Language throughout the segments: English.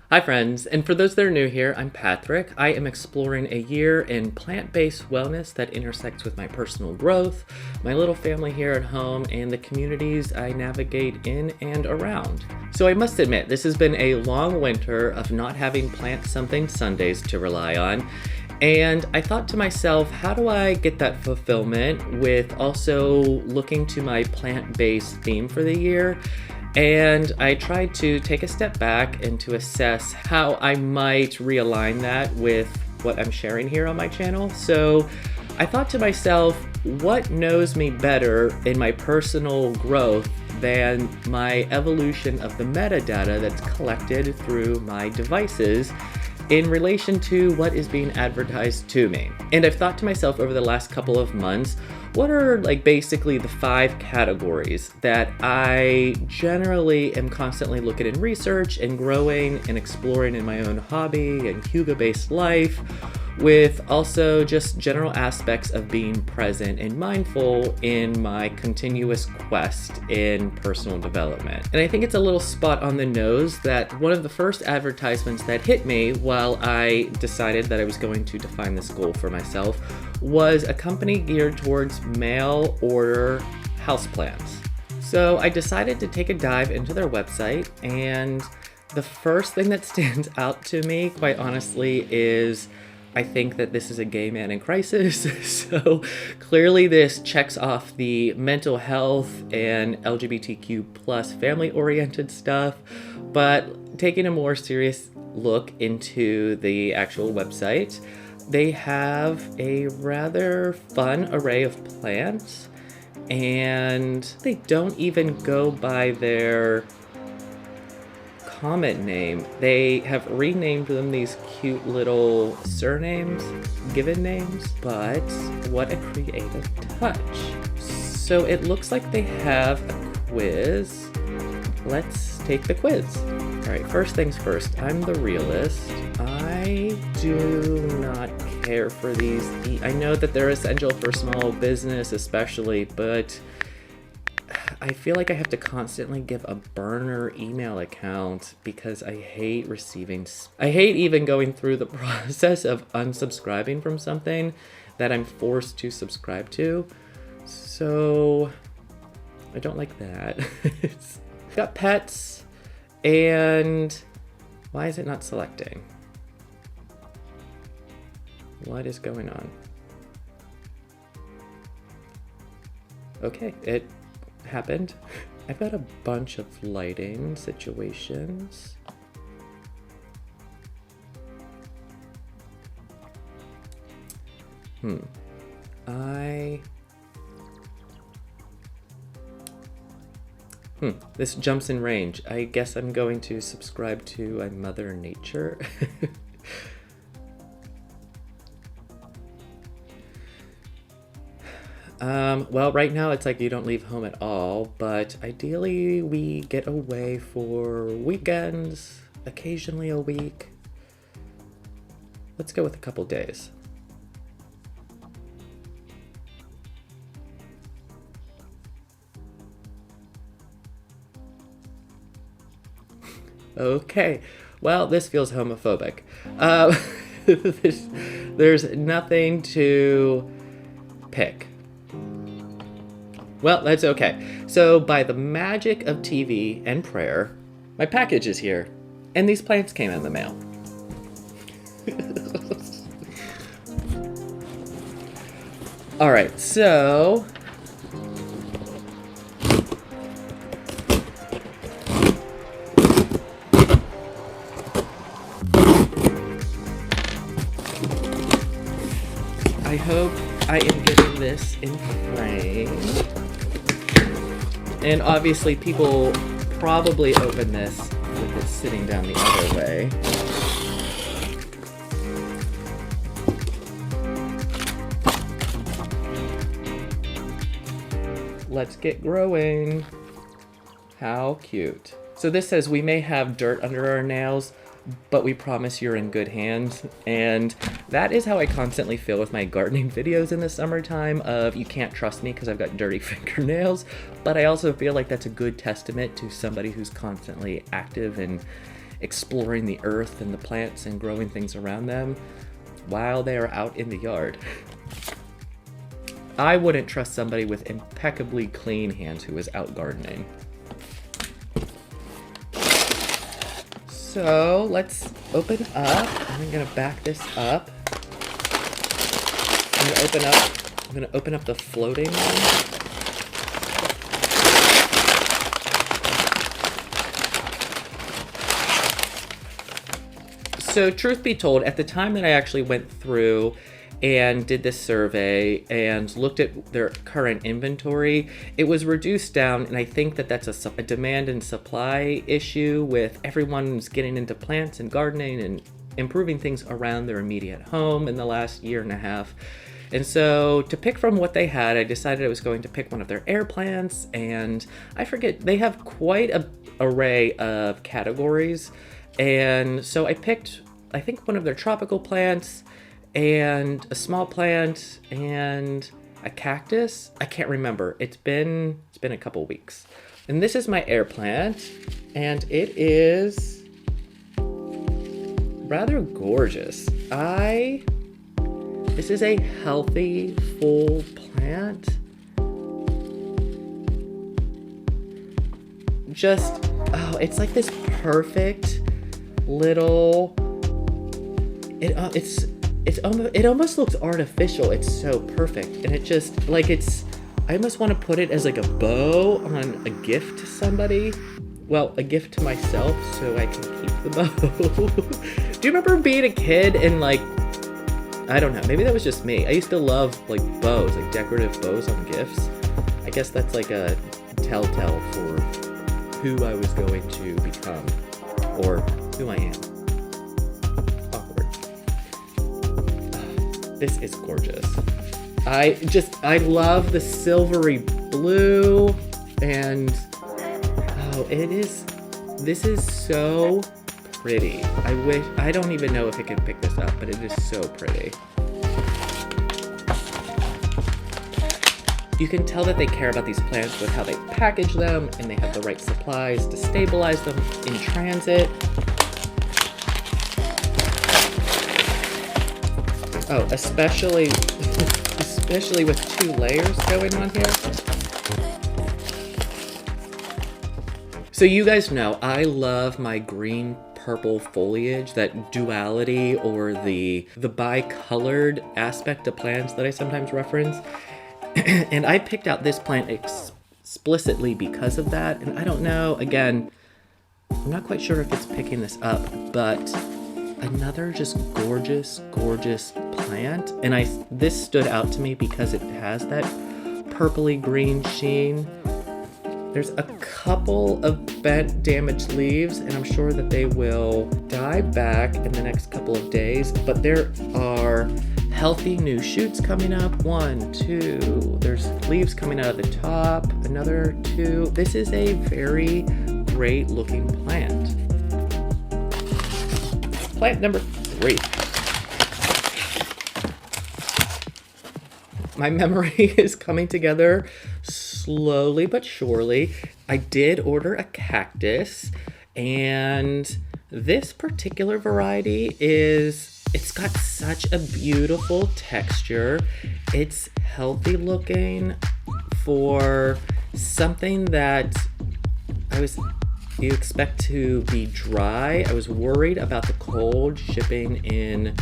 Hi friends, and for those that are new here, I'm Pätrick. I am exploring a year in plant-based wellness that intersects with my personal growth, my little family here at home, and the communities I navigate in and around. So I must admit, this has been a long winter of not having plant something Sundays to rely on. And I thought to myself, how do I get that fulfillment with also looking to my plant-based theme for the year? And I tried to take a step back and to assess how I might realign that with what I'm sharing here on my channel. So I thought to myself, what knows me better in my personal growth than my evolution of the metadata that's collected through my devices in relation to what is being advertised to me. And I've thought to myself over the last couple of months, what are basically the 5 categories that I generally am constantly looking in research and growing and exploring in my own hobby and Hugo-based life, with also just general aspects of being present and mindful in my continuous quest in personal development. And I think it's a little spot on the nose that one of the first advertisements that hit me while I decided that I was going to define this goal for myself was a company geared towards mail order houseplants. So I decided to take a dive into their website, and the first thing that stands out to me, quite honestly, is I think that this is a gay man in crisis. So clearly this checks off the mental health and LGBTQ plus family oriented stuff, but taking a more serious look into the actual website, they have a rather fun array of plants, and they don't even go by their common name. They have renamed them these cute little surnames, given names, but what a creative touch. So it looks like they have a quiz. Let's take the quiz. All right, first things first, I'm the realist. I do not care for these. I know that they're essential for small business especially, but I feel like I have to constantly give a burner email account because I hate even going through the process of unsubscribing from something that I'm forced to subscribe to. So I don't like that. Got pets, and why is it not selecting? What is going on? Okay, it happened. I've got a bunch of lighting situations. This jumps in range. I guess I'm going to subscribe to a Mother Nature. Well, right now it's like you don't leave home at all, but ideally we get away for weekends, occasionally a week. Let's go with a couple days. Okay, well, this feels homophobic. There's nothing to pick. Well, that's okay. So by the magic of TV and prayer, my package is here, and these plants came in the mail. All right, so I hope I am getting this in frame. And obviously people probably open this with it sitting down the other way. Let's get growing. How cute. So this says we may have dirt under our nails, but we promise you're in good hands. And that is how I constantly feel with my gardening videos in the summertime of you can't trust me because I've got dirty fingernails. But I also feel like that's a good testament to somebody who's constantly active and exploring the earth and the plants and growing things around them while they are out in the yard. I wouldn't trust somebody with impeccably clean hands who is out gardening. So let's open up. I'm gonna back this up. I'm gonna open up the floating one. So truth be told, at the time that I actually went through and did this survey and looked at their current inventory, it was reduced down, and I think that that's a demand and supply issue with everyone's getting into plants and gardening and improving things around their immediate home in the last year and a half. And so to pick from what they had, I decided I was going to pick one of their air plants, and I forget, they have quite an array of categories. And so I picked, I think, one of their tropical plants and a small plant and a cactus. I can't remember. It's been a couple weeks. And this is my air plant, and it is rather gorgeous. This is a healthy, full plant. Just, oh, it's like this perfect little, it almost looks artificial. It's so perfect, and it just, like, I almost want to put it as like a bow on a gift to somebody. Well, a gift to myself so I can keep the bow. Do you remember being a kid and, like, I don't know, maybe that was just me. I used to love, like, bows, like decorative bows on gifts. I guess that's like a telltale for who I was going to become, or who I am. Awkward. This is gorgeous. I love the silvery blue, and this is so pretty. I don't even know if I can pick this up, but it is so pretty. You can tell that they care about these plants with how they package them, and they have the right supplies to stabilize them in transit. Oh, especially with 2 layers going on here. So you guys know I love my green purple foliage, that duality, or the bi-colored aspect of plants that I sometimes reference. And I picked out this plant explicitly because of that. And I don't know, again, I'm not quite sure if it's picking this up, but another just gorgeous, gorgeous plant. And this stood out to me because it has that purpley green sheen. There's a couple of bent, damaged leaves, and I'm sure that they will die back in the next couple of days, but there are healthy new shoots coming up. 1, 2, there's leaves coming out of the top, another 2. This is a very great looking plant. Plant number 3. My memory is coming together slowly but surely. I did order a cactus, and this particular variety it's got such a beautiful texture. It's healthy looking for something that you expect to be dry. I was worried about the cold shipping in,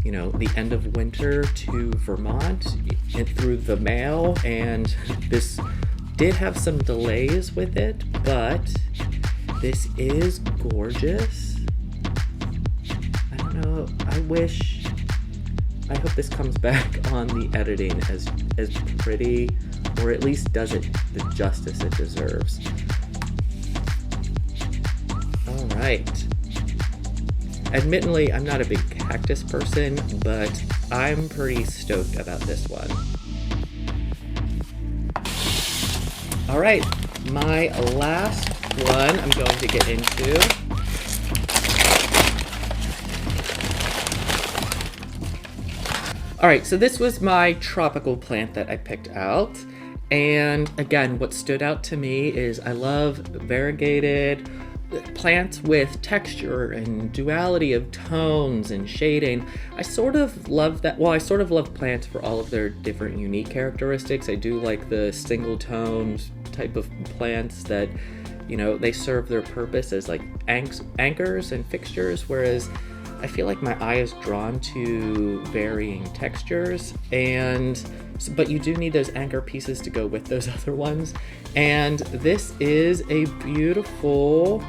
the end of winter to Vermont and through the mail, and this did have some delays with it, but this is gorgeous. I don't know, I hope this comes back on the editing as pretty, or at least does it the justice it deserves. All right. Admittedly, I'm not a big cactus person, but I'm pretty stoked about this one. All right, my last one I'm going to get into. All right, so this was my tropical plant that I picked out. And again, what stood out to me is I love variegated plants with texture and duality of tones and shading. I sort of love that. Well, I sort of love plants for all of their different unique characteristics. I do like the single toned type of plants that, you know, they serve their purpose as like anchors and fixtures, whereas I feel like my eye is drawn to varying textures, but you do need those anchor pieces to go with those other ones. And this is a beautiful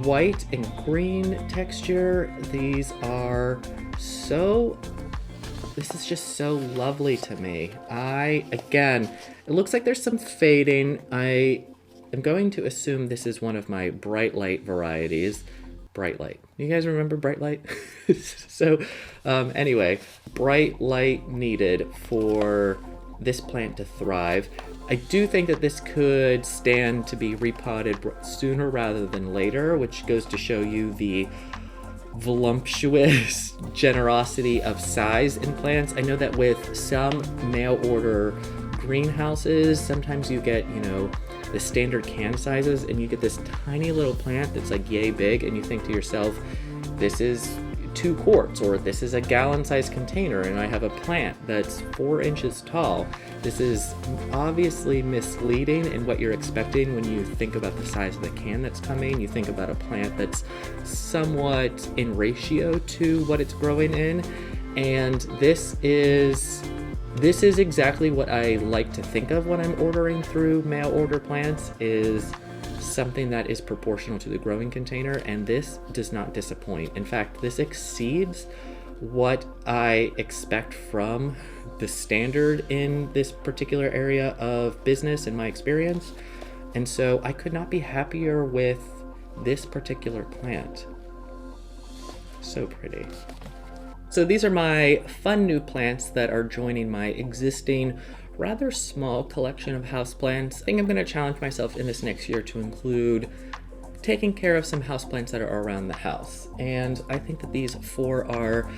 white and green texture. This is just so lovely to me. Again, it looks like there's some fading. I am going to assume this is one of my bright light varieties. Bright light. You guys remember bright light? So anyway, bright light needed for this plant to thrive. I do think that this could stand to be repotted sooner rather than later, which goes to show you the voluptuous generosity of size in plants. I know that with some mail order greenhouses, sometimes you get, you know, the standard can sizes, and you get this tiny little plant that's like yay big, and you think to yourself, this is 2 quarts, or this is a gallon-sized container, and I have a plant that's 4 inches tall. This is obviously misleading in what you're expecting when you think about the size of the can that's coming. You think about a plant that's somewhat in ratio to what it's growing in, and this is exactly what I like to think of when I'm ordering through mail order plants, is something that is proportional to the growing container, and this does not disappoint. In fact, this exceeds what I expect from the standard in this particular area of business in my experience, and so I could not be happier with this particular plant. So pretty. So these are my fun new plants that are joining my existing rather small collection of houseplants. I think I'm going to challenge myself in this next year to include taking care of some houseplants that are around the house. And I think that these 4 are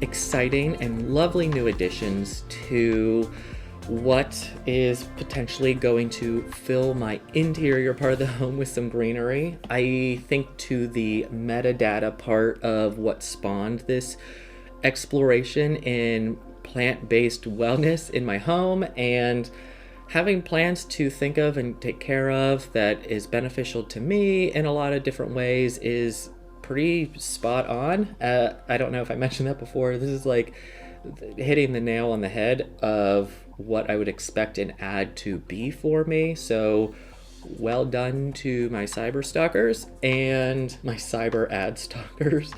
exciting and lovely new additions to what is potentially going to fill my interior part of the home with some greenery. I think to the metadata part of what spawned this exploration in plant-based wellness in my home, and having plants to think of and take care of that is beneficial to me in a lot of different ways is pretty spot on. I don't know if I mentioned that before. This is like hitting the nail on the head of what I would expect an ad to be for me. So well done to my cyber stalkers and my cyber ad stalkers.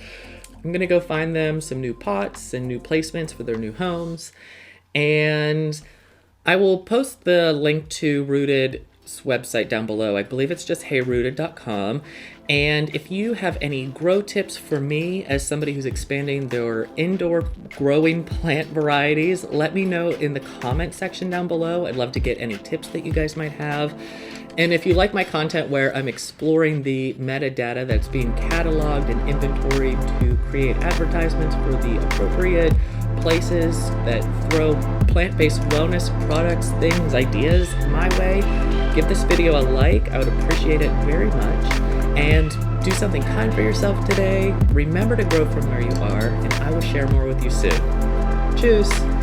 I'm gonna go find them some new pots and new placements for their new homes, and I will post the link to Rooted's website down below. I believe it's just heyrooted.com. And if you have any grow tips for me as somebody who's expanding their indoor growing plant varieties, let me know in the comment section down below. I'd love to get any tips that you guys might have. And if you like my content where I'm exploring the metadata that's being cataloged and inventoried to create advertisements for the appropriate places that throw plant-based wellness products, things, ideas my way, give this video a like. I would appreciate it very much. And do something kind for yourself today. Remember to grow from where you are, and I will share more with you soon. Tschüss!